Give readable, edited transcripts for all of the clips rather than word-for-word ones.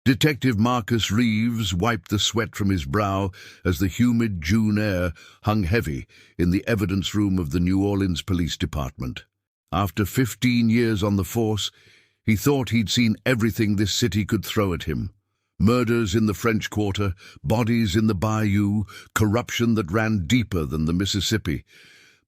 Detective Marcus Reeves wiped the sweat from his brow as the humid June air hung heavy in the evidence room of the New Orleans Police Department. After 15 years on the force, he thought he'd seen everything this city could throw at him. Murders in the French Quarter, bodies in the bayou, corruption that ran deeper than the Mississippi.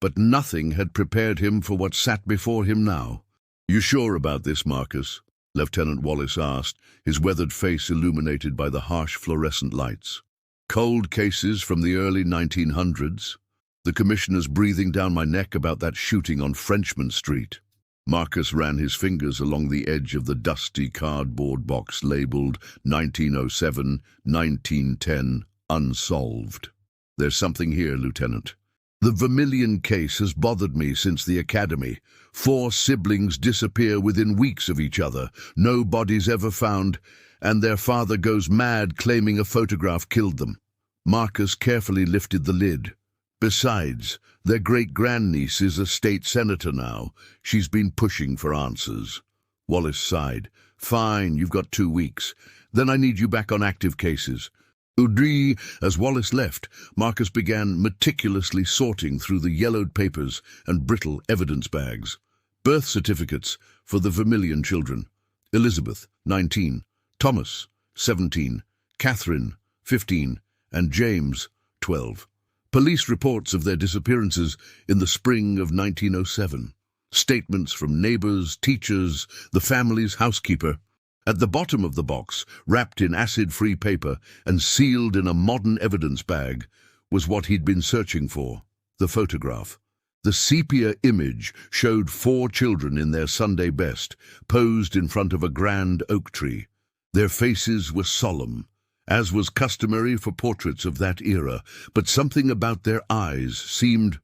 But nothing had prepared him for what sat before him now. "You sure about this, Marcus?" Lieutenant Wallace asked, his weathered face illuminated by the harsh fluorescent lights. "Cold cases from the early 1900s. The commissioner's breathing down my neck about that shooting on Frenchman Street." Marcus ran his fingers along the edge of the dusty cardboard box labeled 1907, 1910, unsolved. "There's something here, Lieutenant. The Vermilion case has bothered me since the academy. 4 siblings disappear within weeks of each other, no bodies ever found, and their father goes mad claiming a photograph killed them." Marcus carefully lifted the lid. "Besides, their great-grandniece is a state senator now. She's been pushing for answers." Wallace sighed. "Fine, you've got 2 weeks. Then I need you back on active cases." Udry, as Wallace left, Marcus began meticulously sorting through the yellowed papers and brittle evidence bags. Birth certificates for the Vermilion children. Elizabeth, 19, Thomas, 17, Catherine, 15, and James, 12. Police reports of their disappearances in the spring of 1907. Statements from neighbors, teachers, the family's housekeeper. At the bottom of the box, wrapped in acid-free paper and sealed in a modern evidence bag, was what he'd been searching for, the photograph. The sepia image showed 4 children in their Sunday best, posed in front of a grand oak tree. Their faces were solemn, as was customary for portraits of that era, but something about their eyes seemed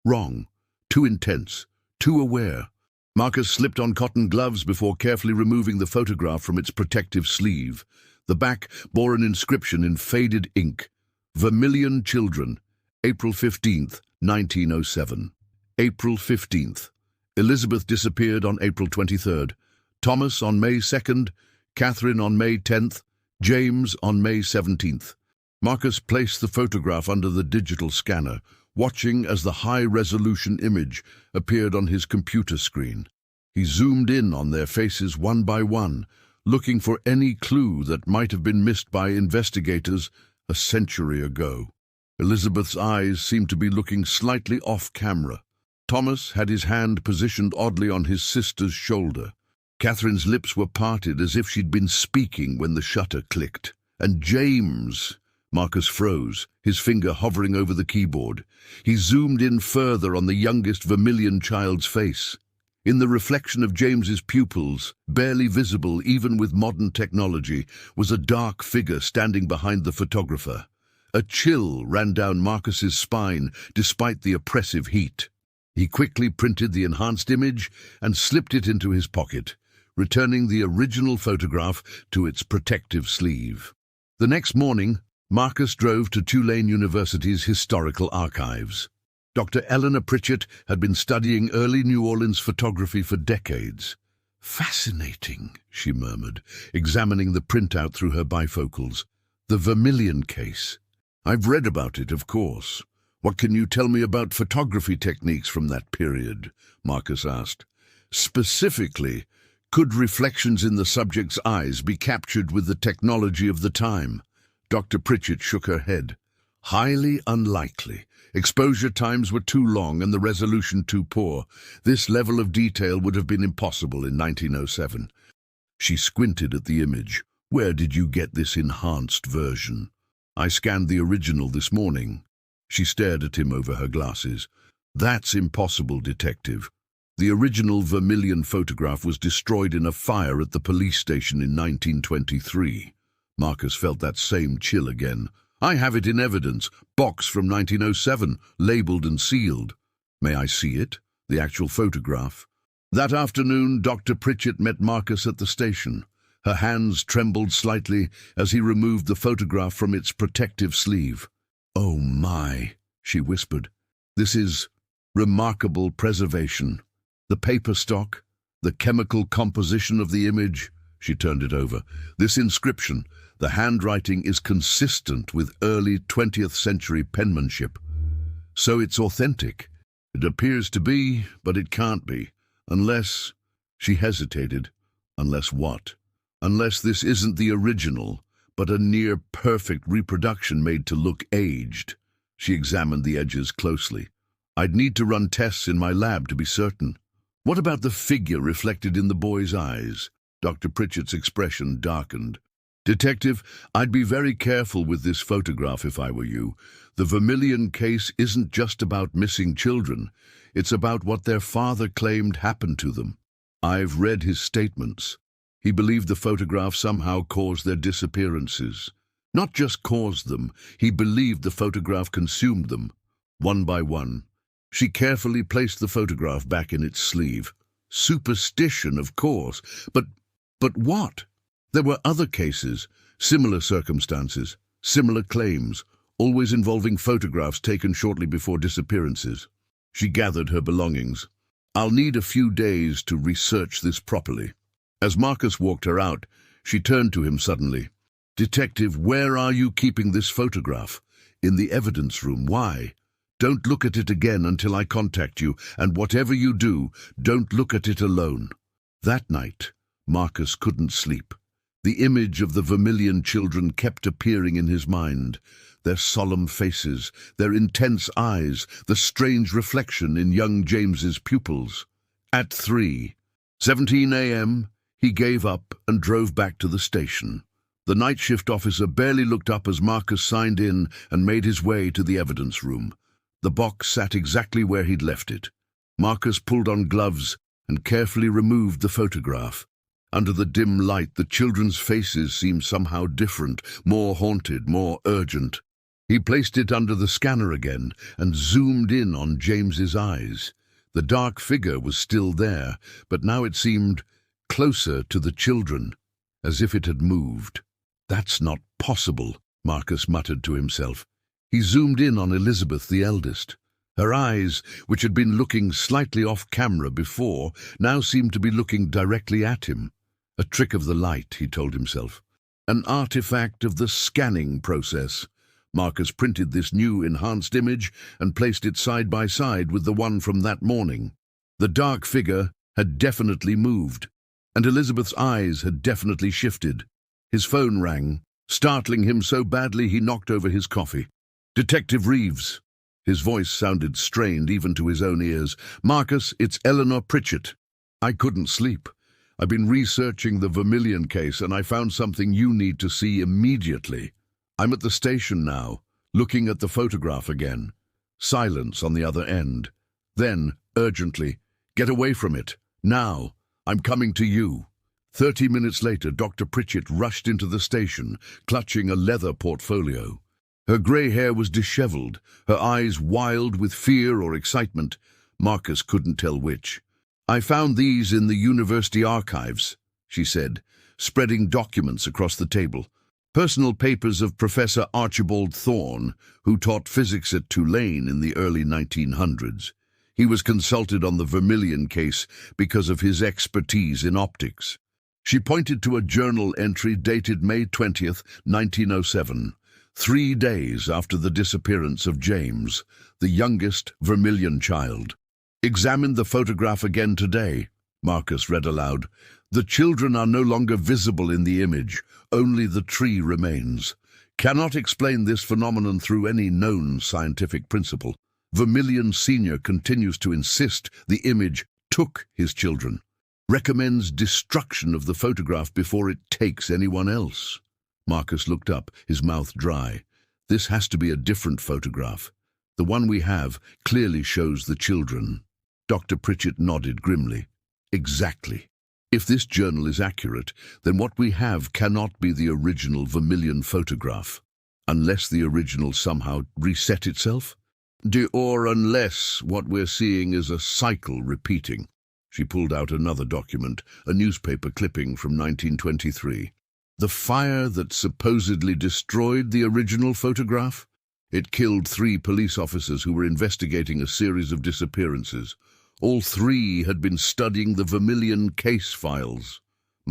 wrong, too intense, too aware. Marcus slipped on cotton gloves before carefully removing the photograph from its protective sleeve. The back bore an inscription in faded ink: "Vermilion Children, April 15th, 1907. April 15th. Elizabeth disappeared on April 23rd. Thomas on May 2nd. Catherine on May 10th. James on May 17th. Marcus placed the photograph under the digital scanner, watching as the high-resolution image appeared on his computer screen. He zoomed in on their faces one by one, looking for any clue that might have been missed by investigators a century ago. Elizabeth's eyes seemed to be looking slightly off-camera. Thomas had his hand positioned oddly on his sister's shoulder. Catherine's lips were parted as if she'd been speaking when the shutter clicked. And James... Marcus froze, his finger hovering over the keyboard. He zoomed in further on the youngest Vermilion child's face. In the reflection of James's pupils, barely visible even with modern technology, was a dark figure standing behind the photographer. A chill ran down Marcus's spine despite the oppressive heat. He quickly printed the enhanced image and slipped it into his pocket, returning the original photograph to its protective sleeve. The next morning, Marcus drove to Tulane University's historical archives. Dr. Eleanor Pritchett had been studying early New Orleans photography for decades. "Fascinating," she murmured, examining the printout through her bifocals. "The Vermilion case. I've read about it, of course. What can you tell me about photography techniques from that period?" Marcus asked. "Specifically, could reflections in the subject's eyes be captured with the technology of the time?" Dr. Pritchett shook her head. "Highly unlikely. Exposure times were too long and the resolution too poor. This level of detail would have been impossible in 1907. She squinted at the image. "Where did you get this enhanced version?" "I scanned the original this morning." She stared at him over her glasses. "That's impossible, Detective. The original Vermilion photograph was destroyed in a fire at the police station in 1923. Marcus felt that same chill again. "I have it in evidence, box from 1907, labeled and sealed." "May I see it? The actual photograph?" That afternoon, Dr. Pritchett met Marcus at the station. Her hands trembled slightly as he removed the photograph from its protective sleeve. "Oh my," she whispered. "This is remarkable preservation. The paper stock, the chemical composition of the image." She turned it over. This inscription, the handwriting is consistent with early 20th century penmanship. So it's authentic. It appears to be, but it can't be. Unless... She hesitated. Unless what? Unless this isn't the original, but a near-perfect reproduction made to look aged. She examined the edges closely. I'd need to run tests in my lab to be certain. What about the figure reflected in the boy's eyes? Dr. Pritchett's expression darkened. Detective, I'd be very careful with this photograph if I were you. The Vermilion case isn't just about missing children. It's about what their father claimed happened to them. I've read his statements. He believed the photograph somehow caused their disappearances. Not just caused them, he believed the photograph consumed them, one by one. She carefully placed the photograph back in its sleeve. Superstition, of course, but what? There were other cases, similar circumstances, similar claims, always involving photographs taken shortly before disappearances. She gathered her belongings. I'll need a few days to research this properly. As Marcus walked her out, she turned to him suddenly. Detective, where are you keeping this photograph? In the evidence room. Why? Don't look at it again until I contact you, and whatever you do, don't look at it alone. That night, Marcus couldn't sleep. The image of the Vermilion children kept appearing in his mind. Their solemn faces, their intense eyes, the strange reflection in young James's pupils. At 3:17 a.m., he gave up and drove back to the station. The night shift officer barely looked up as Marcus signed in and made his way to the evidence room. The box sat exactly where he'd left it. Marcus pulled on gloves and carefully removed the photograph. Under the dim light, the children's faces seemed somehow different, more haunted, more urgent. He placed it under the scanner again and zoomed in on James's eyes. The dark figure was still there, but now it seemed closer to the children, as if it had moved. That's not possible, Marcus muttered to himself. He zoomed in on Elizabeth, the eldest. Her eyes, which had been looking slightly off-camera before, now seemed to be looking directly at him. A trick of the light, he told himself. An artifact of the scanning process. Marcus printed this new enhanced image and placed it side by side with the one from that morning. The dark figure had definitely moved, and Elizabeth's eyes had definitely shifted. His phone rang, startling him so badly he knocked over his coffee. Detective Reeves. His voice sounded strained even to his own ears. Marcus, it's Eleanor Pritchett. I couldn't sleep. I've been researching the Vermilion case and I found something you need to see immediately. I'm at the station now, looking at the photograph again. Silence on the other end. Then, urgently, get away from it. Now. I'm coming to you. 30 minutes later, Dr. Pritchett rushed into the station, clutching a leather portfolio. Her grey hair was disheveled, her eyes wild with fear or excitement. Marcus couldn't tell which. I found these in the university archives, she said, spreading documents across the table. Personal papers of Professor Archibald Thorne, who taught physics at Tulane in the early 1900s. He was consulted on the Vermilion case because of his expertise in optics. She pointed to a journal entry dated May 20th, 1907, 3 days after the disappearance of James, the youngest Vermilion child. Examine the photograph again today, Marcus read aloud. The children are no longer visible in the image, only the tree remains. Cannot explain this phenomenon through any known scientific principle. Vermilion Sr. continues to insist the image took his children. Recommends destruction of the photograph before it takes anyone else. Marcus looked up, his mouth dry. This has to be a different photograph. The one we have clearly shows the children. Dr. Pritchett nodded grimly. Exactly. If this journal is accurate, then what we have cannot be the original Vermilion photograph. Unless the original somehow reset itself? Or unless what we're seeing is a cycle repeating. She pulled out another document, a newspaper clipping from 1923. The fire that supposedly destroyed the original photograph? It killed 3 police officers who were investigating a series of disappearances. All 3 had been studying the Vermilion case files.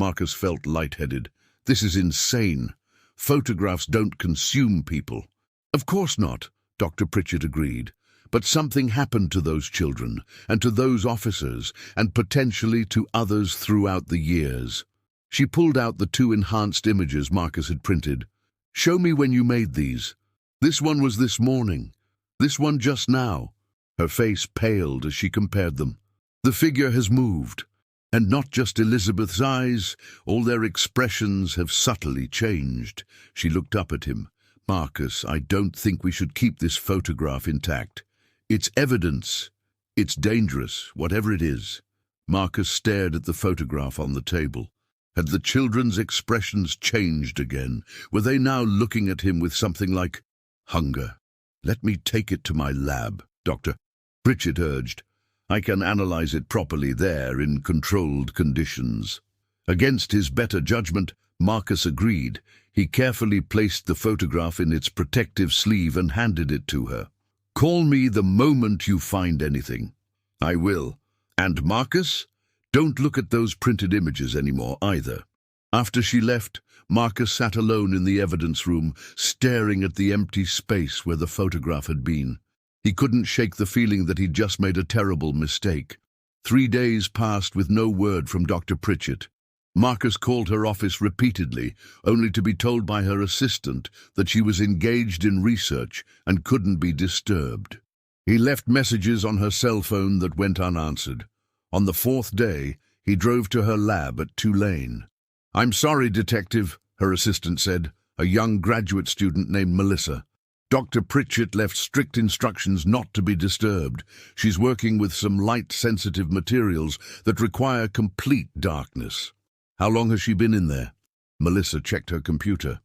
Marcus felt lightheaded. This is insane. Photographs don't consume people. Of course not, Dr. Pritchett agreed. But something happened to those children, and to those officers, and potentially to others throughout the years. She pulled out the 2 enhanced images Marcus had printed. Show me when you made these. This one was this morning. This one just now. Her face paled as she compared them. The figure has moved. And not just Elizabeth's eyes, all their expressions have subtly changed. She looked up at him. Marcus, I don't think we should keep this photograph intact. It's evidence. It's dangerous, whatever it is. Marcus stared at the photograph on the table. Had the children's expressions changed again? Were they now looking at him with something like hunger? Let me take it to my lab, Dr. Pritchett urged. I can analyze it properly there in controlled conditions. Against his better judgment, Marcus agreed. He carefully placed the photograph in its protective sleeve and handed it to her. Call me the moment you find anything. I will. And Marcus, don't look at those printed images anymore either. After she left, Marcus sat alone in the evidence room, staring at the empty space where the photograph had been. He couldn't shake the feeling that he'd just made a terrible mistake. 3 days passed with no word from Dr. Pritchett. Marcus called her office repeatedly, only to be told by her assistant that she was engaged in research and couldn't be disturbed. He left messages on her cell phone that went unanswered. On the 4th day, he drove to her lab at Tulane. I'm sorry, Detective, her assistant said, a young graduate student named Melissa. Dr. Pritchett left strict instructions not to be disturbed. She's working with some light-sensitive materials that require complete darkness. How long has she been in there? Melissa checked her computer.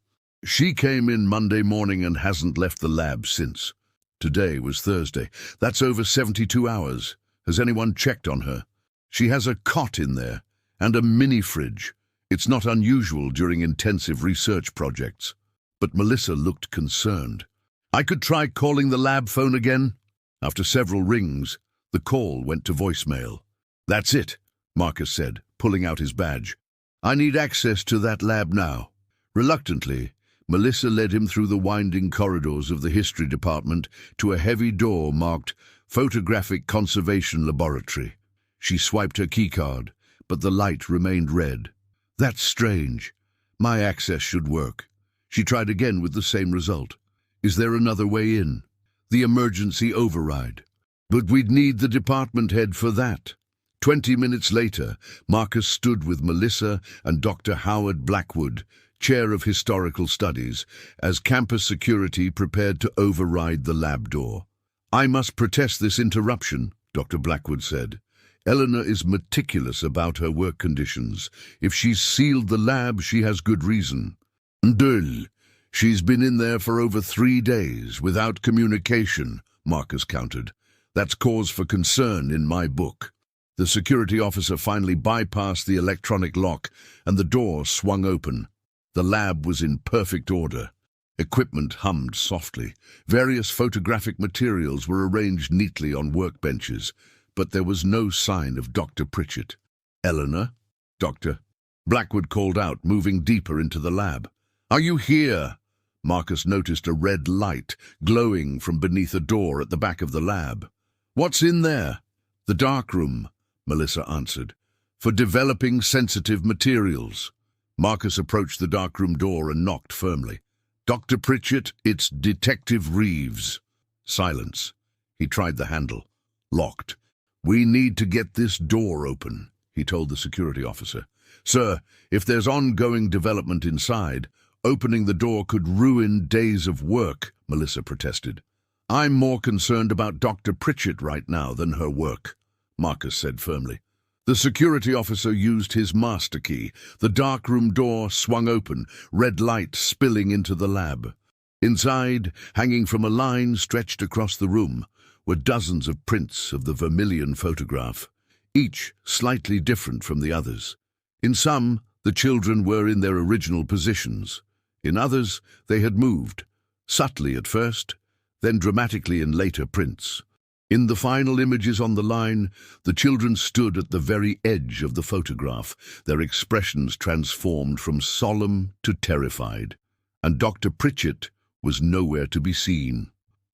She came in Monday morning and hasn't left the lab since. Today was Thursday. That's over 72 hours. Has anyone checked on her? She has a cot in there and a mini-fridge. It's not unusual during intensive research projects. But Melissa looked concerned. I could try calling the lab phone again. After several rings, the call went to voicemail. That's it, Marcus said, pulling out his badge. I need access to that lab now. Reluctantly, Melissa led him through the winding corridors of the history department to a heavy door marked Photographic Conservation Laboratory. She swiped her keycard, but the light remained red. That's strange. My access should work. She tried again with the same result. Is there another way in? The emergency override. But we'd need the department head for that. 20 minutes later, Marcus stood with Melissa and Dr. Howard Blackwood, Chair of Historical Studies, as campus security prepared to override the lab door. I must protest this interruption, Dr. Blackwood said. Eleanor is meticulous about her work conditions. If she's sealed the lab, she has good reason. Dull. She's been in there for over 3 days without communication, Marcus countered. That's cause for concern in my book. The security officer finally bypassed the electronic lock and the door swung open. The lab was in perfect order. Equipment hummed softly. Various photographic materials were arranged neatly on workbenches, but there was no sign of Dr. Pritchett. Eleanor? Doctor? Blackwood called out, moving deeper into the lab. Are you here? Marcus noticed a red light glowing from beneath a door at the back of the lab. What's in there? The dark room, Melissa answered, for developing sensitive materials. Marcus approached the darkroom door and knocked firmly. Dr. Pritchett, it's Detective Reeves. Silence. He tried the handle. Locked. We need to get this door open, he told the security officer. Sir, if there's ongoing development inside, opening the door could ruin days of work, Melissa protested. I'm more concerned about Dr. Pritchett right now than her work, Marcus said firmly. The security officer used his master key. The darkroom door swung open, red light spilling into the lab. Inside, hanging from a line stretched across the room, were dozens of prints of the vermilion photograph, each slightly different from the others. In some, the children were in their original positions. In others, they had moved, subtly at first, then dramatically in later prints. In the final images on the line, the children stood at the very edge of the photograph, their expressions transformed from solemn to terrified. And Dr. Pritchett was nowhere to be seen.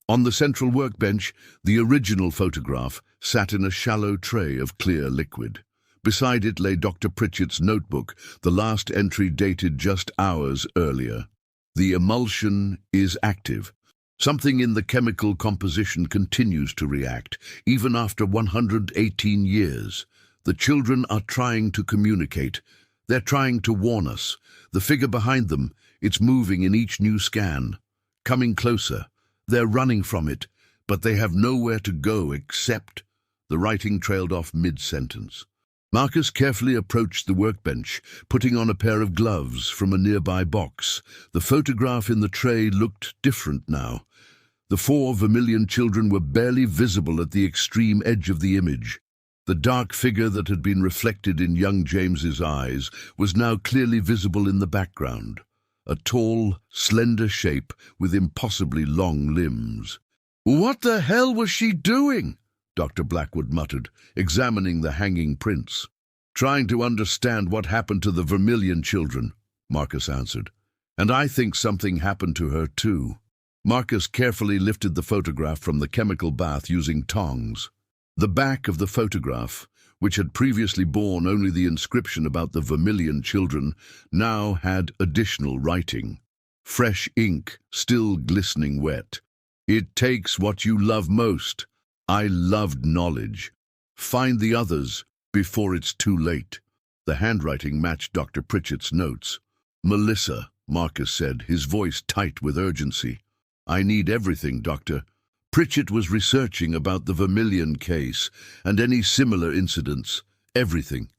On the central workbench, the original photograph sat in a shallow tray of clear liquid. Beside it lay Dr. Pritchett's notebook, the last entry dated just hours earlier. The emulsion is active. Something in the chemical composition continues to react, even after 118 years. The children are trying to communicate. They're trying to warn us. The figure behind them, it's moving in each new scan. Coming closer. They're running from it, but they have nowhere to go except... The writing trailed off mid-sentence. Marcus carefully approached the workbench, putting on a pair of gloves from a nearby box. The photograph in the tray looked different now. The 4 vermilion children were barely visible at the extreme edge of the image. The dark figure that had been reflected in young James's eyes was now clearly visible in the background. A tall, slender shape with impossibly long limbs. "What the hell was she doing?" Dr. Blackwood muttered, examining the hanging prints. "Trying to understand what happened to the vermilion children," Marcus answered. "And I think something happened to her too." Marcus carefully lifted the photograph from the chemical bath using tongs. The back of the photograph, which had previously borne only the inscription about the vermilion children, now had additional writing. Fresh ink, still glistening wet. "It takes what you love most. I loved knowledge. Find the others before it's too late." The handwriting matched Dr. Pritchett's notes. "Melissa," Marcus said, his voice tight with urgency. "I need everything, Doctor." Pritchett was researching about the Vermilion case and any similar incidents. Everything.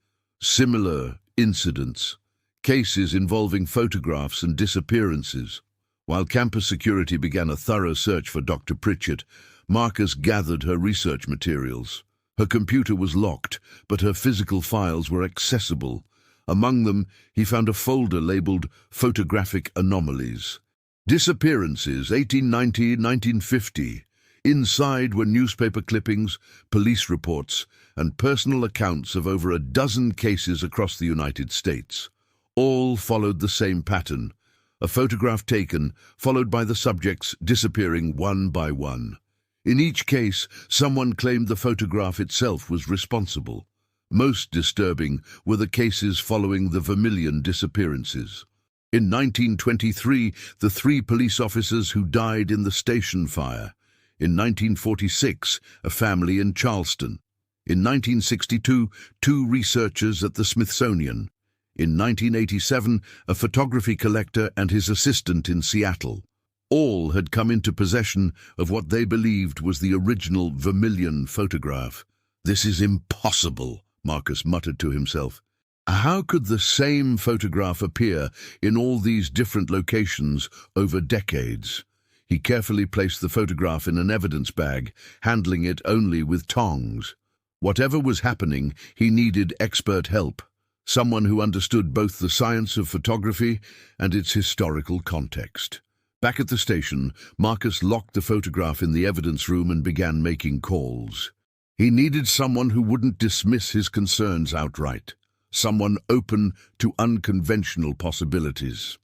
Similar incidents. Cases involving photographs and disappearances. While campus security began a thorough search for Dr. Pritchett, Marcus gathered her research materials. Her computer was locked, but her physical files were accessible. Among them, he found a folder labeled Photographic Anomalies. Disappearances, 1890-1950. Inside were newspaper clippings, police reports, and personal accounts of over a dozen cases across the United States. All followed the same pattern, a photograph taken, followed by the subjects disappearing one by one. In each case, someone claimed the photograph itself was responsible. Most disturbing were the cases following the Vermilion disappearances. In 1923, the 3 police officers who died in the station fire. In 1946, a family in Charleston. In 1962, 2 researchers at the Smithsonian. In 1987, a photography collector and his assistant in Seattle. All had come into possession of what they believed was the original Vermilion photograph. "This is impossible," Marcus muttered to himself. How could the same photograph appear in all these different locations over decades? He carefully placed the photograph in an evidence bag, handling it only with tongs. Whatever was happening, he needed expert help, someone who understood both the science of photography and its historical context. Back at the station, Marcus locked the photograph in the evidence room and began making calls. He needed someone who wouldn't dismiss his concerns outright. Someone open to unconventional possibilities.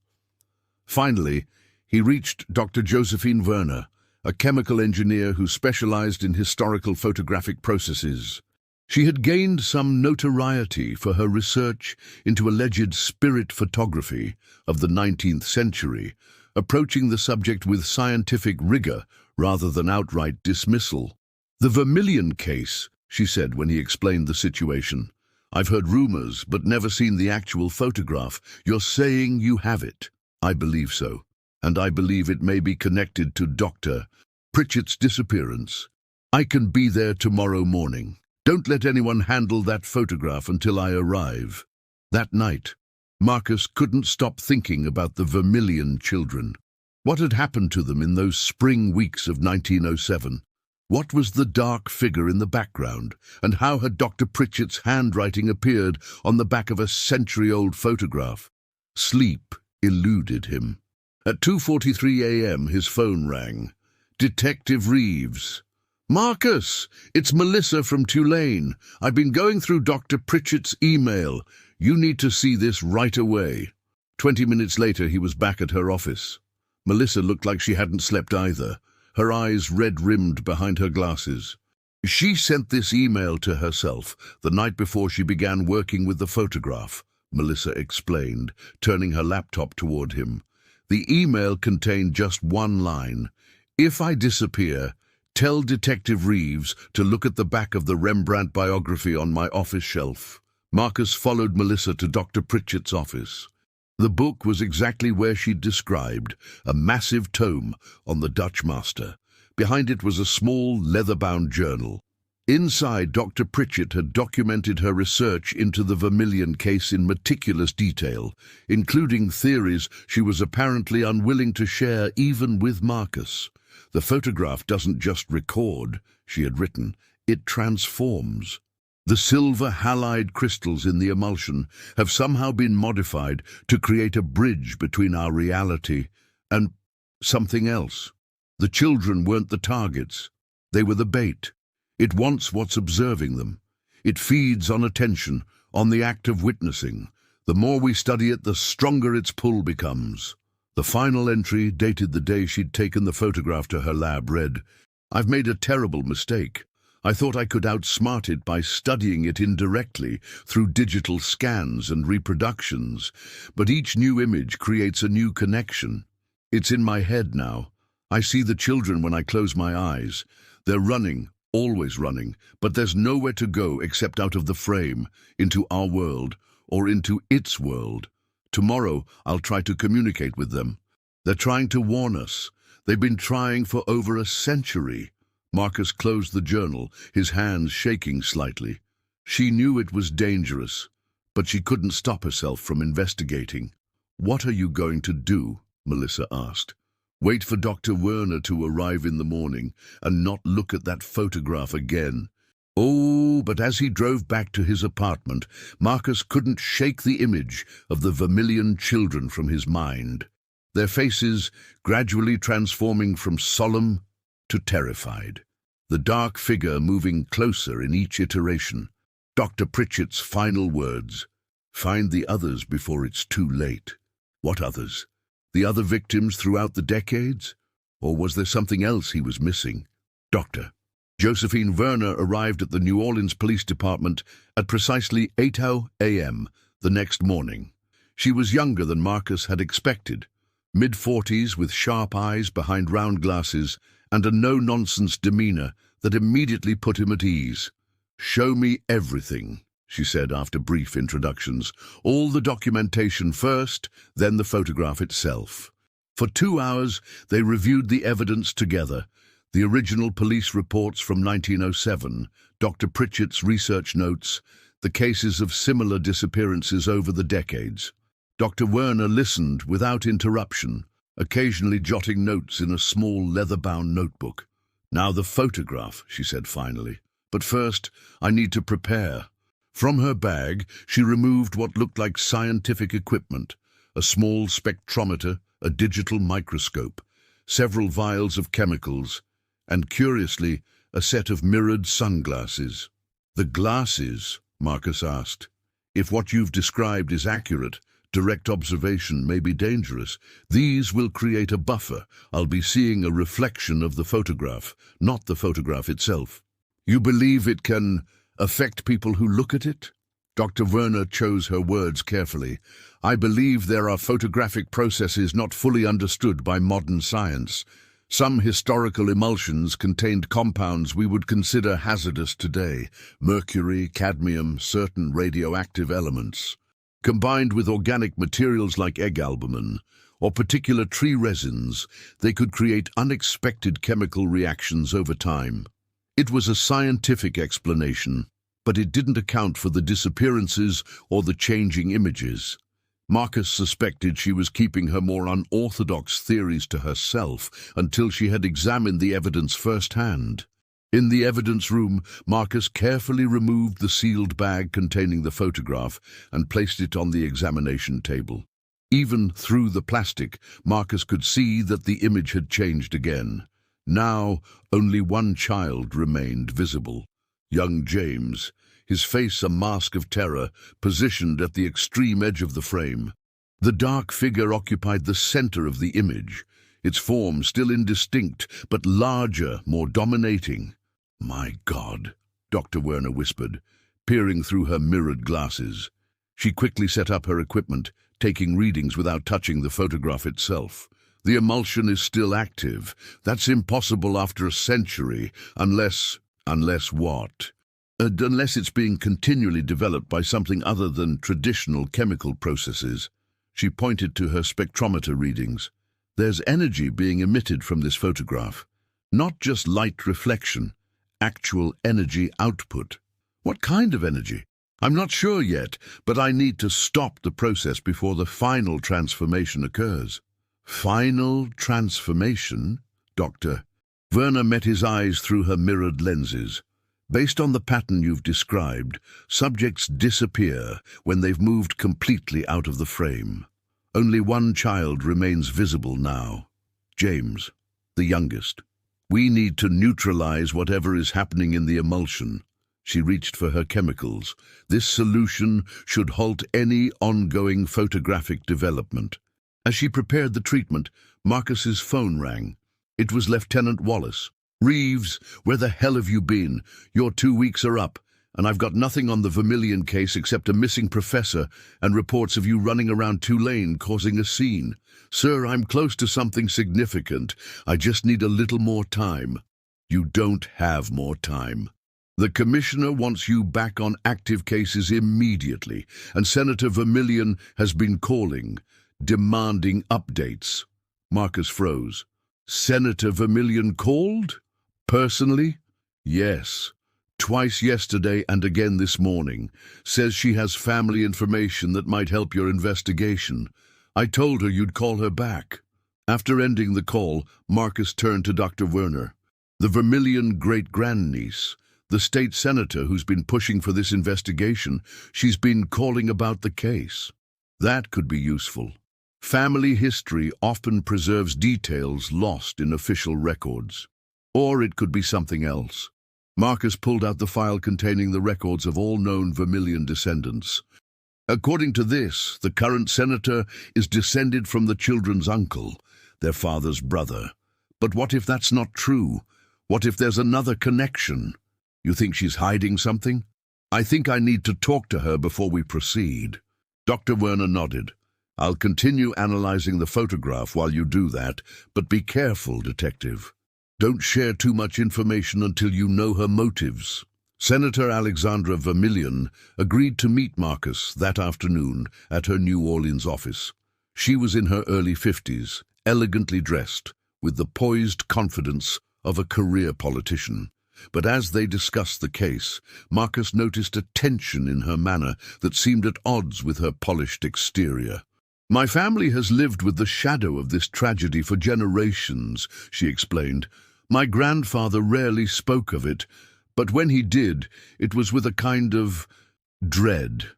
Finally, he reached Dr. Josephine Werner, a chemical engineer who specialized in historical photographic processes. She had gained some notoriety for her research into alleged spirit photography of the 19th century, approaching the subject with scientific rigor rather than outright dismissal. "The Vermilion case," she said when he explained the situation. "I've heard rumors, but never seen the actual photograph. You're saying you have it?" "I believe so, and I believe it may be connected to Dr. Pritchett's disappearance. I can be there tomorrow morning. Don't let anyone handle that photograph until I arrive." That night, Marcus couldn't stop thinking about the Vermilion children. What had happened to them in those spring weeks of 1907? What was the dark figure in the background, and how had Dr. Pritchett's handwriting appeared on the back of a century-old photograph? Sleep eluded him. At 2:43 a.m. his phone rang. "Detective Reeves." "Marcus, it's Melissa from Tulane. I've been going through Dr. Pritchett's email. You need to see this right away." 20 minutes later, he was back at her office. Melissa looked like she hadn't slept either, her eyes red-rimmed behind her glasses. She sent this email to herself the night before she began working with the photograph, Melissa explained, turning her laptop toward him. The email contained just one line: "If I disappear, tell Detective Reeves to look at the back of the Rembrandt biography on my office shelf." Marcus followed Melissa to Dr. Pritchett's office. The book was exactly where she'd described, a massive tome on the Dutch master. Behind it was a small, leather-bound journal. Inside, Dr. Pritchett had documented her research into the Vermilion case in meticulous detail, including theories she was apparently unwilling to share even with Marcus. "The photograph doesn't just record," she had written, "it transforms. The silver halide crystals in the emulsion have somehow been modified to create a bridge between our reality and something else. The children weren't the targets. They were the bait. It wants what's observing them. It feeds on attention, on the act of witnessing. The more we study it, the stronger its pull becomes." The final entry, dated the day she'd taken the photograph to her lab, read, "I've made a terrible mistake. I thought I could outsmart it by studying it indirectly through digital scans and reproductions, but each new image creates a new connection. It's in my head now. I see the children when I close my eyes. They're running, always running, but there's nowhere to go except out of the frame, into our world, or into its world. Tomorrow I'll try to communicate with them. They're trying to warn us. They've been trying for over a century." Marcus closed the journal, his hands shaking slightly. She knew it was dangerous, but she couldn't stop herself from investigating. "What are you going to do?" Melissa asked. "Wait for Dr. Werner to arrive in the morning and not look at that photograph again." Oh, but as he drove back to his apartment, Marcus couldn't shake the image of the Vermilion children from his mind, their faces gradually transforming from solemn to terrified, the dark figure moving closer in each iteration. Dr. Pritchett's final words: "Find the others before it's too late." What others? The other victims throughout the decades? Or was there something else he was missing? Dr. Josephine Werner arrived at the New Orleans Police Department at precisely 8 a.m. the next morning. She was younger than Marcus had expected, mid-40s with sharp eyes behind round glasses and a no-nonsense demeanor that immediately put him at ease. "Show me everything," she said after brief introductions. "All the documentation first, then the photograph itself." For 2 hours, they reviewed the evidence together. The original police reports from 1907, Dr. Pritchett's research notes, the cases of similar disappearances over the decades. Dr. Werner listened without interruption, occasionally jotting notes in a small leather-bound notebook. "Now the photograph," she said finally. "But first, I need to prepare." From her bag, she removed what looked like scientific equipment: a small spectrometer, a digital microscope, several vials of chemicals, and, curiously, a set of mirrored sunglasses. "The glasses?" Marcus asked. "If what you've described is accurate, direct observation may be dangerous. These will create a buffer. I'll be seeing a reflection of the photograph, not the photograph itself." "You believe it can affect people who look at it?" Dr. Werner chose her words carefully. "I believe there are photographic processes not fully understood by modern science. Some historical emulsions contained compounds we would consider hazardous today: mercury, cadmium, certain radioactive elements. Combined with organic materials like egg albumin or particular tree resins, they could create unexpected chemical reactions over time." It was a scientific explanation, but it didn't account for the disappearances or the changing images. Marcus suspected she was keeping her more unorthodox theories to herself until she had examined the evidence firsthand. In the evidence room, Marcus carefully removed the sealed bag containing the photograph and placed it on the examination table. Even through the plastic, Marcus could see that the image had changed again. Now, only one child remained visible. Young James, his face a mask of terror, positioned at the extreme edge of the frame. The dark figure occupied the center of the image, its form still indistinct, but larger, more dominating. "My God," Dr. Werner whispered, peering through her mirrored glasses. She quickly set up her equipment, taking readings without touching the photograph itself. "The emulsion is still active. That's impossible after a century, unless what? Unless it's being continually developed by something other than traditional chemical processes." She pointed to her spectrometer readings. "There's energy being emitted from this photograph. Not just light reflection, actual energy output." "What kind of energy?" "I'm not sure yet, but I need to stop the process before the final transformation occurs." "Final transformation, Doctor?" Werner met his eyes through her mirrored lenses. "Based on the pattern you've described, subjects disappear when they've moved completely out of the frame. Only one child remains visible now. James, the youngest. We need to neutralize whatever is happening in the emulsion." She reached for her chemicals. "This solution should halt any ongoing photographic development." As she prepared the treatment, Marcus's phone rang. It was Lieutenant Wallace. "Reeves, where the hell have you been? Your 2 weeks are up, and I've got nothing on the Vermilion case except a missing professor and reports of you running around Tulane causing a scene. Sir, I'm close to something significant. I just need a little more time." "You don't have more time. The Commissioner wants you back on active cases immediately, and Senator Vermilion has been calling, demanding updates." Marcus froze. "Senator Vermilion called? Personally?" "Yes. Twice yesterday and again this morning. Says she has family information that might help your investigation. I told her you'd call her back." After ending the call, Marcus turned to Dr. Werner. "The Vermilion great-grandniece, the state senator who's been pushing for this investigation, she's been calling about the case. That could be useful. Family history often preserves details lost in official records. Or it could be something else." Marcus pulled out the file containing the records of all known Vermilion descendants. "According to this, the current senator is descended from the children's uncle, their father's brother. But what if that's not true? What if there's another connection? You think she's hiding something?" "I think I need to talk to her before we proceed." Dr. Werner nodded. "I'll continue analyzing the photograph while you do that, but be careful, Detective. Don't share too much information until you know her motives." Senator Alexandra Vermilion agreed to meet Marcus that afternoon at her New Orleans office. She was in her early 50s, elegantly dressed, with the poised confidence of a career politician. But as they discussed the case, Marcus noticed a tension in her manner that seemed at odds with her polished exterior. "My family has lived with the shadow of this tragedy for generations," she explained. "My grandfather rarely spoke of it, but when he did, it was with a kind of dread,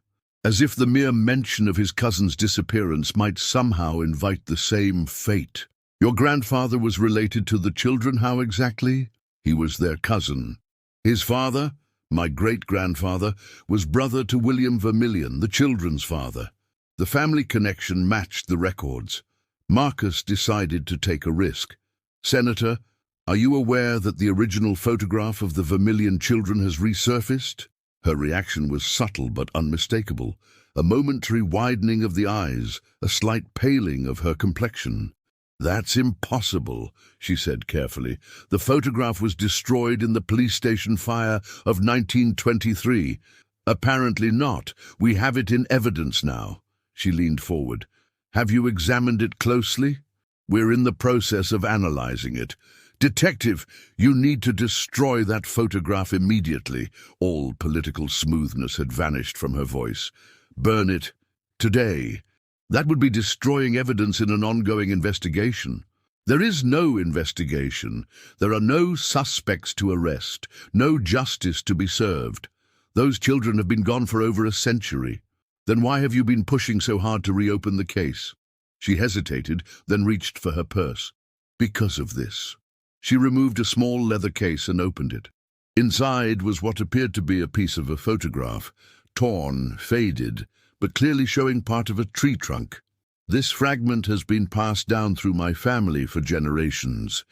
as if the mere mention of his cousin's disappearance might somehow invite the same fate." "Your grandfather was related to the children, how exactly?" "He was their cousin. His father, my great-grandfather, was brother to William Vermilion, the children's father. The family connection matched the records. Marcus decided to take a risk. Senator, are you aware that the original photograph of the Vermilion children has resurfaced?" Her reaction was subtle but unmistakable, a momentary widening of the eyes, a slight paling of her complexion. "That's impossible," she said carefully. "The photograph was destroyed in the police station fire of 1923. Apparently not. We have it in evidence now." She leaned forward. "Have you examined it closely?" "We're in the process of analyzing it." "Detective, you need to destroy that photograph immediately." All political smoothness had vanished from her voice. "Burn it. Today. That would be destroying evidence in an ongoing investigation." "There is no investigation. There are no suspects to arrest, no justice to be served. Those children have been gone for over a century. Then why have you been pushing so hard to reopen the case?" She hesitated, then reached for her purse. "Because of this." She removed a small leather case and opened it. Inside was what appeared to be a piece of a photograph, torn, faded, but clearly showing part of a tree trunk. This fragment has been passed down through my family for generations.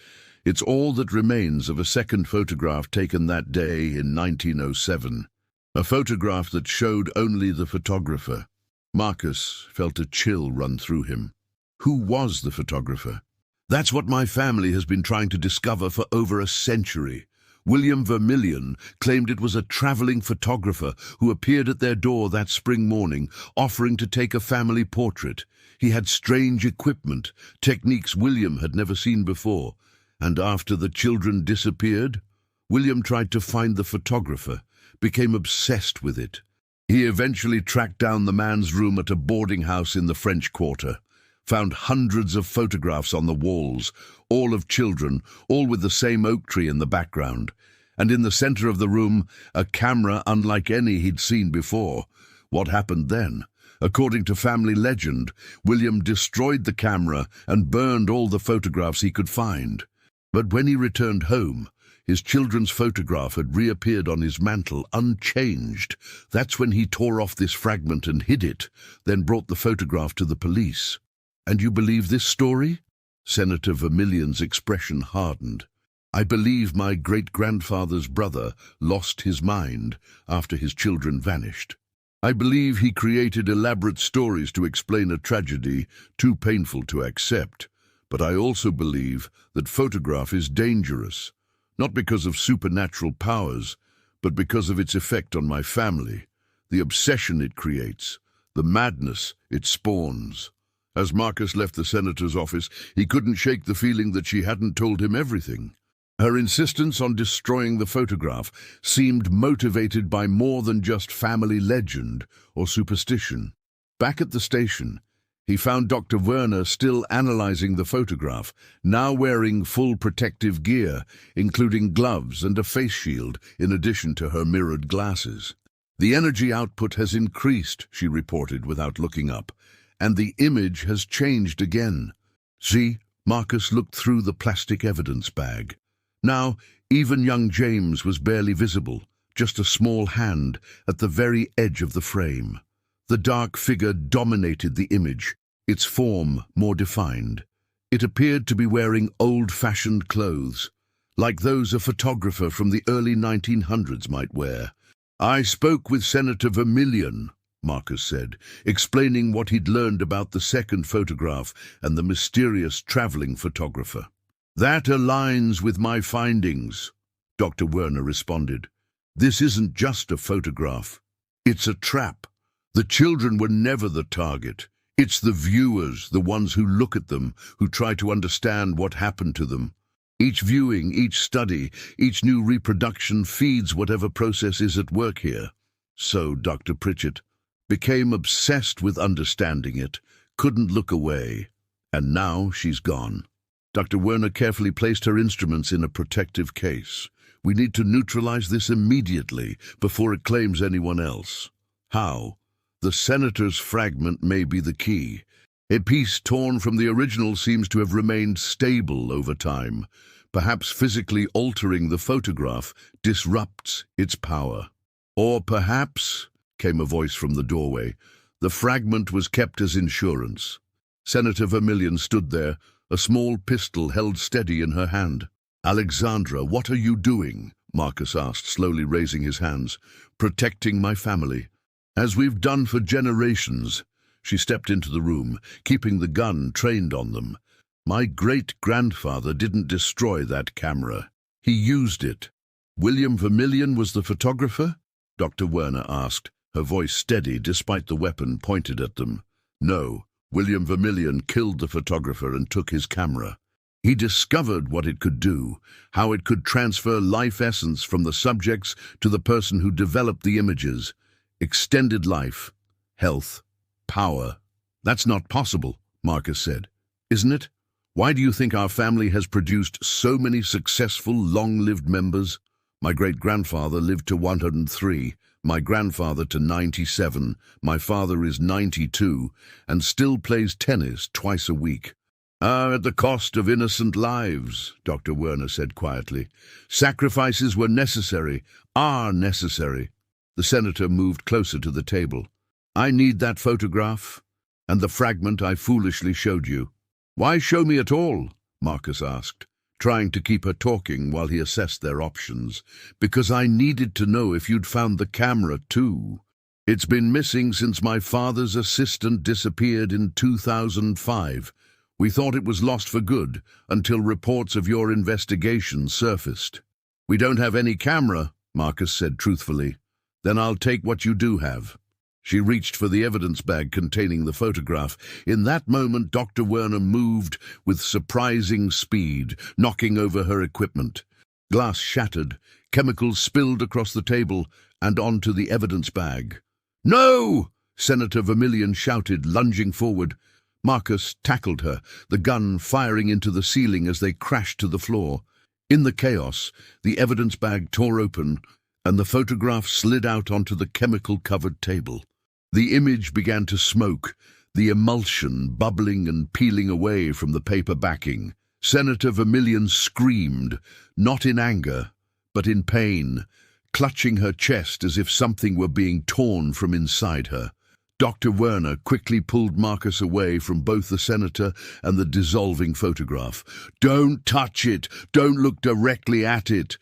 It's all that remains of a second photograph taken that day in 1907. A photograph that showed only the photographer. Marcus felt a chill run through him. Who was the photographer? That's what my family has been trying to discover for over a century. William Vermillion claimed it was a traveling photographer who appeared at their door that spring morning, offering to take a family portrait. He had strange equipment, techniques William had never seen before. And after the children disappeared, William tried to find the photographer, became obsessed with it. He eventually tracked down the man's room at a boarding house in the French Quarter, found hundreds of photographs on the walls, all of children, all with the same oak tree in the background, and in the center of the room, a camera unlike any he'd seen before. What happened then? According to family legend, William destroyed the camera and burned all the photographs he could find. But when he returned home, his children's photograph had reappeared on his mantel, unchanged. That's when he tore off this fragment and hid it, then brought the photograph to the police. And you believe this story? Senator Vermillion's expression hardened. I believe my great-grandfather's brother lost his mind after his children vanished. I believe he created elaborate stories to explain a tragedy too painful to accept. But I also believe that photograph is dangerous. Not because of supernatural powers, but because of its effect on my family, the obsession it creates, the madness it spawns. As Marcus left the senator's office, he couldn't shake the feeling that she hadn't told him everything. Her insistence on destroying the photograph seemed motivated by more than just family legend or superstition. Back at the station, he found Dr. Werner still analyzing the photograph, now wearing full protective gear, including gloves and a face shield, in addition to her mirrored glasses. The energy output has increased, she reported without looking up, and the image has changed again. See, Marcus looked through the plastic evidence bag. Now, even young James was barely visible, just a small hand at the very edge of the frame. The dark figure dominated the image, its form more defined. It appeared to be wearing old-fashioned clothes, like those a photographer from the early 1900s might wear. I spoke with Senator Vermillion, Marcus said, explaining what he'd learned about the second photograph and the mysterious traveling photographer. That aligns with my findings, Dr. Werner responded. This isn't just a photograph. It's a trap. The children were never the target. It's the viewers, the ones who look at them, who try to understand what happened to them. Each viewing, each study, each new reproduction feeds whatever process is at work here. So Dr. Pritchett became obsessed with understanding it, couldn't look away. And now she's gone. Dr. Werner carefully placed her instruments in a protective case. We need to neutralize this immediately before it claims anyone else. How? The senator's fragment may be the key. A piece torn from the original seems to have remained stable over time. Perhaps physically altering the photograph disrupts its power. Or perhaps, came a voice from the doorway, the fragment was kept as insurance. Senator Vermillion stood there, a small pistol held steady in her hand. Alexandra, what are you doing? Marcus asked, slowly raising his hands. Protecting my family. As we've done for generations. She stepped into the room, keeping the gun trained on them. My great-grandfather didn't destroy that camera. He used it. William Vermillion was the photographer? Dr. Werner asked, her voice steady despite the weapon pointed at them. No, William Vermillion killed the photographer and took his camera. He discovered what it could do, how it could transfer life essence from the subjects to the person who developed the images. Extended life, health, power. That's not possible, Marcus said. Isn't it? Why do you think our family has produced so many successful, long-lived members? My great-grandfather lived to 103, my grandfather to 97, my father is 92, and still plays tennis twice a week. At the cost of innocent lives, Dr. Werner said quietly. Sacrifices were necessary, are necessary. The senator moved closer to the table. I need that photograph, and the fragment I foolishly showed you. Why show me at all? Marcus asked, trying to keep her talking while he assessed their options. Because I needed to know if you'd found the camera too. It's been missing since my father's assistant disappeared in 2005. We thought it was lost for good until reports of your investigation surfaced. We don't have any camera, Marcus said truthfully. Then I'll take what you do have. She reached for the evidence bag containing the photograph. In that moment, Dr. Werner moved with surprising speed, knocking over her equipment. Glass shattered, chemicals spilled across the table and onto the evidence bag. No! Senator Vermillion shouted, lunging forward. Marcus tackled her, the gun firing into the ceiling as they crashed to the floor. In the chaos, the evidence bag tore open, and the photograph slid out onto the chemical-covered table. The image began to smoke, the emulsion bubbling and peeling away from the paper backing. Senator Vermillion screamed, not in anger, but in pain, clutching her chest as if something were being torn from inside her. Dr. Werner quickly pulled Marcus away from both the senator and the dissolving photograph. Don't touch it! Don't look directly at it!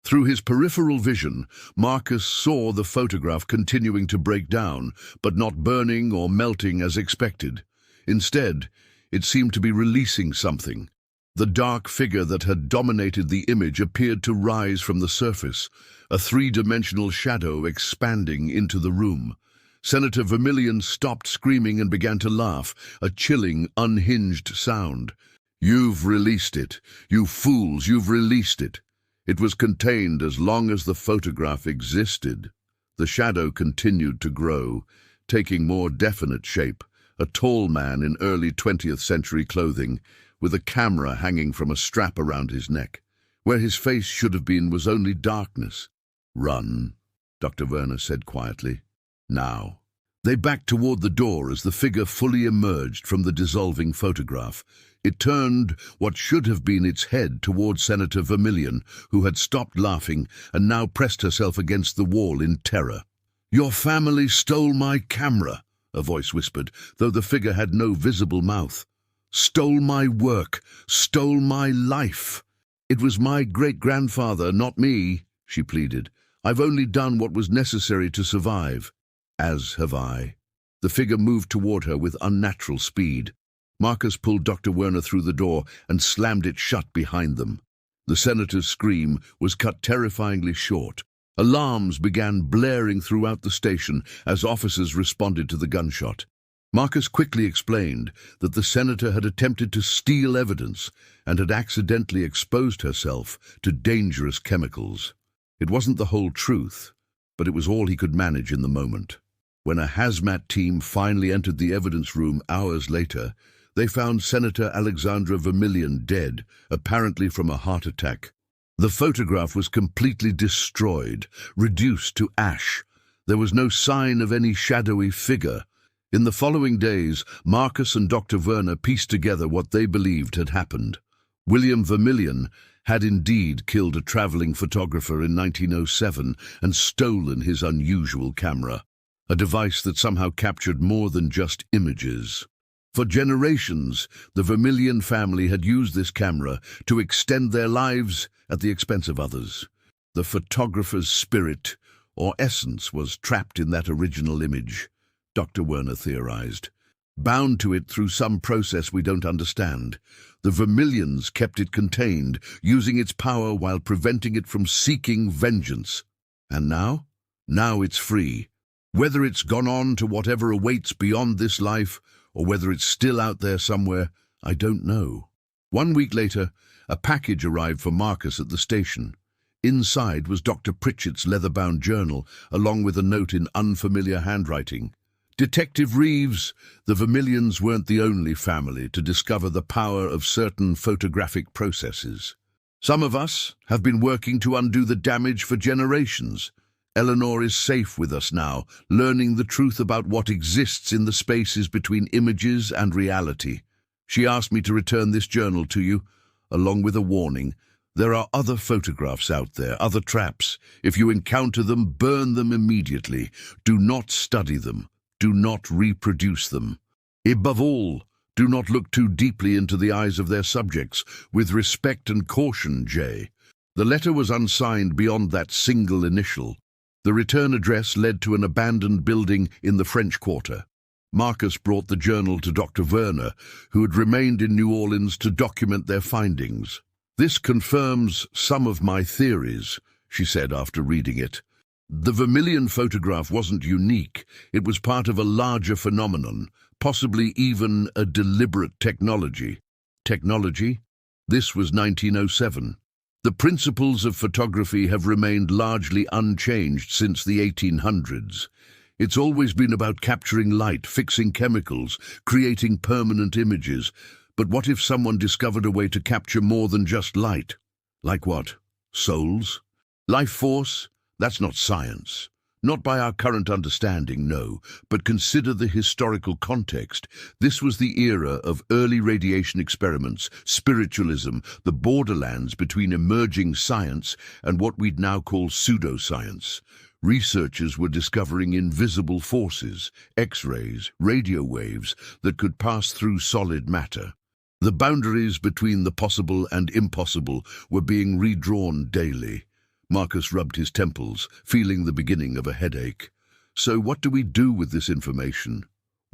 Through his peripheral vision, Marcus saw the photograph continuing to break down, but not burning or melting as expected. Instead, it seemed to be releasing something. The dark figure that had dominated the image appeared to rise from the surface, a three-dimensional shadow expanding into the room. Senator Vermillion stopped screaming and began to laugh, a chilling, unhinged sound. You've released it. You fools, you've released it. It was contained as long as the photograph existed. The shadow continued to grow, taking more definite shape, a tall man in early 20th century clothing, with a camera hanging from a strap around his neck. Where his face should have been was only darkness. Run, Dr. Werner said quietly. Now. They backed toward the door as the figure fully emerged from the dissolving photograph. It turned what should have been its head toward Senator Vermillion, who had stopped laughing and now pressed herself against the wall in terror. Your family stole my camera, a voice whispered, though the figure had no visible mouth. Stole my work, stole my life. It was my great-grandfather, not me, she pleaded. I've only done what was necessary to survive. As have I. The figure moved toward her with unnatural speed. Marcus pulled Dr. Werner through the door and slammed it shut behind them. The senator's scream was cut terrifyingly short. Alarms began blaring throughout the station as officers responded to the gunshot. Marcus quickly explained that the senator had attempted to steal evidence and had accidentally exposed herself to dangerous chemicals. It wasn't the whole truth, but it was all he could manage in the moment. When a hazmat team finally entered the evidence room hours later, they found Senator Alexandra Vermillion dead, apparently from a heart attack. The photograph was completely destroyed, reduced to ash. There was no sign of any shadowy figure. In the following days, Marcus and Dr. Werner pieced together what they believed had happened. William Vermillion had indeed killed a traveling photographer in 1907 and stolen his unusual camera, a device that somehow captured more than just images. For generations, the Vermillion family had used this camera to extend their lives at the expense of others. The photographer's spirit, or essence, was trapped in that original image, Dr. Werner theorized. Bound to it through some process we don't understand. The Vermillions kept it contained, using its power while preventing it from seeking vengeance. And now? Now it's free. Whether it's gone on to whatever awaits beyond this life, or whether it's still out there somewhere, I don't know. 1 week later, a package arrived for Marcus at the station. Inside was Dr. Pritchett's leather-bound journal, along with a note in unfamiliar handwriting. Detective Reeves, the Vermillions weren't the only family to discover the power of certain photographic processes. Some of us have been working to undo the damage for generations. Eleanor is safe with us now, learning the truth about what exists in the spaces between images and reality. She asked me to return this journal to you, along with a warning. There are other photographs out there, other traps. If you encounter them, burn them immediately. Do not study them. Do not reproduce them. Above all, do not look too deeply into the eyes of their subjects. With respect and caution, J. The letter was unsigned beyond that single initial. The return address led to an abandoned building in the French Quarter. Marcus brought the journal to Dr. Werner, who had remained in New Orleans to document their findings. "This confirms some of my theories," she said after reading it. "The Vermilion photograph wasn't unique. It was part of a larger phenomenon, possibly even a deliberate technology." Technology? This was 1907. The principles of photography have remained largely unchanged since the 1800s. It's always been about capturing light, fixing chemicals, creating permanent images. But what if someone discovered a way to capture more than just light? Like what? Souls? Life force? That's not science. Not by our current understanding, no. But consider the historical context. This was the era of early radiation experiments, spiritualism, the borderlands between emerging science and what we'd now call pseudoscience. Researchers were discovering invisible forces, X-rays, radio waves that could pass through solid matter. The boundaries between the possible and impossible were being redrawn daily. Marcus rubbed his temples, feeling the beginning of a headache. So what do we do with this information?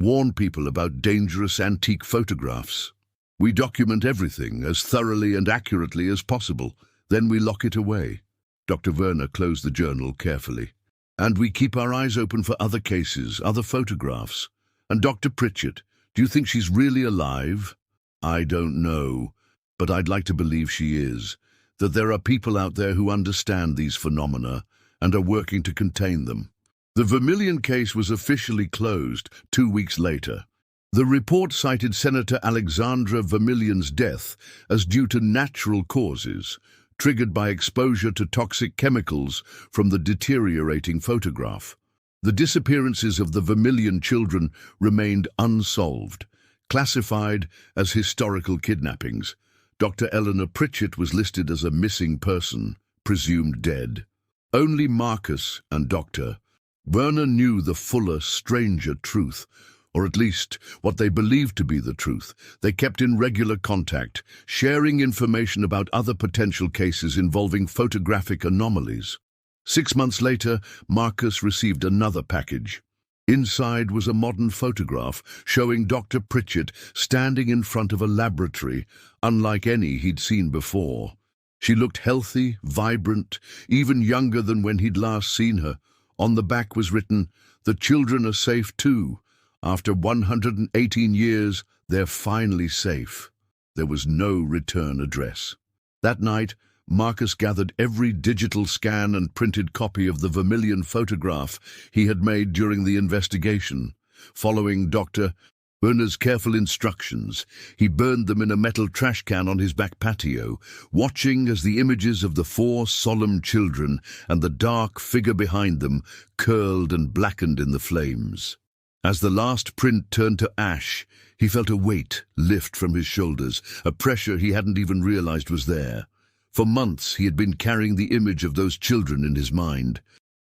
Warn people about dangerous antique photographs. We document everything as thoroughly and accurately as possible. Then we lock it away. Dr. Werner closed the journal carefully. And we keep our eyes open for other cases, other photographs. And Dr. Pritchett, do you think she's really alive? I don't know, but I'd like to believe she is. That there are people out there who understand these phenomena and are working to contain them. The Vermilion case was officially closed 2 weeks later. The report cited Senator Alexandra Vermilion's death as due to natural causes, triggered by exposure to toxic chemicals from the deteriorating photograph. The disappearances of the Vermilion children remained unsolved, classified as historical kidnappings. Dr. Eleanor Pritchett was listed as a missing person, presumed dead. Only Marcus and Dr. Werner knew the fuller, stranger truth, or at least what they believed to be the truth. They kept in regular contact, sharing information about other potential cases involving photographic anomalies. 6 months later, Marcus received another package. Inside was a modern photograph showing Dr. Pritchett standing in front of a laboratory, unlike any he'd seen before. She looked healthy, vibrant, even younger than when he'd last seen her. On the back was written, "The children are safe too. After 118 years, they're finally safe." There was no return address. That night, Marcus gathered every digital scan and printed copy of the Vermilion photograph he had made during the investigation. Following Dr. Werner's careful instructions, he burned them in a metal trash can on his back patio, watching as the images of the 4 solemn children and the dark figure behind them curled and blackened in the flames. As the last print turned to ash, he felt a weight lift from his shoulders, a pressure he hadn't even realized was there. For months he had been carrying the image of those children in his mind.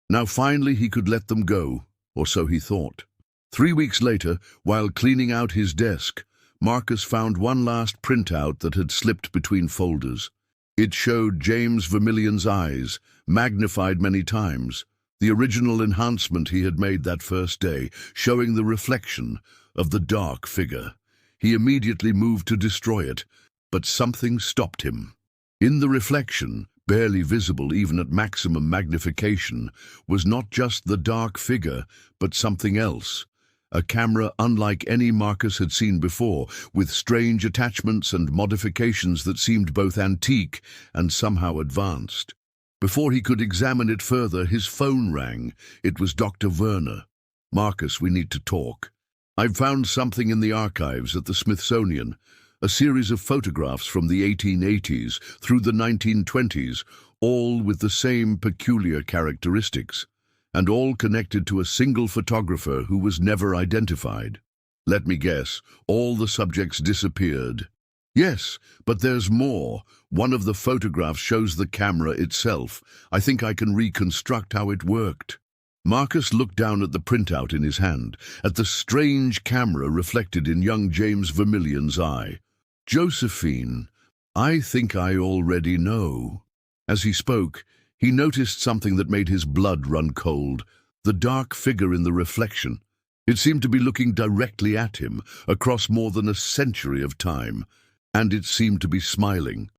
Now finally he could let them go, or so he thought. 3 weeks later, while cleaning out his desk, Marcus found one last printout that had slipped between folders. It showed James Vermilion's eyes, magnified many times, the original enhancement he had made that first day, showing the reflection of the dark figure. He immediately moved to destroy it, but something stopped him. In the reflection, barely visible even at maximum magnification, was not just the dark figure, but something else. A camera unlike any Marcus had seen before, with strange attachments and modifications that seemed both antique and somehow advanced. Before he could examine it further, his phone rang. It was Dr. Werner. "Marcus, we need to talk. I've found something in the archives at the Smithsonian. A series of photographs from the 1880s through the 1920s, all with the same peculiar characteristics, and all connected to a single photographer who was never identified." Let me guess, all the subjects disappeared. Yes, but there's more. One of the photographs shows the camera itself. I think I can reconstruct how it worked. Marcus looked down at the printout in his hand, at the strange camera reflected in young James Vermillion's eye. Josephine, I think I already know. As he spoke, he noticed something that made his blood run cold. The dark figure in the reflection. It seemed to be looking directly at him, across more than a century of time, and it seemed to be smiling.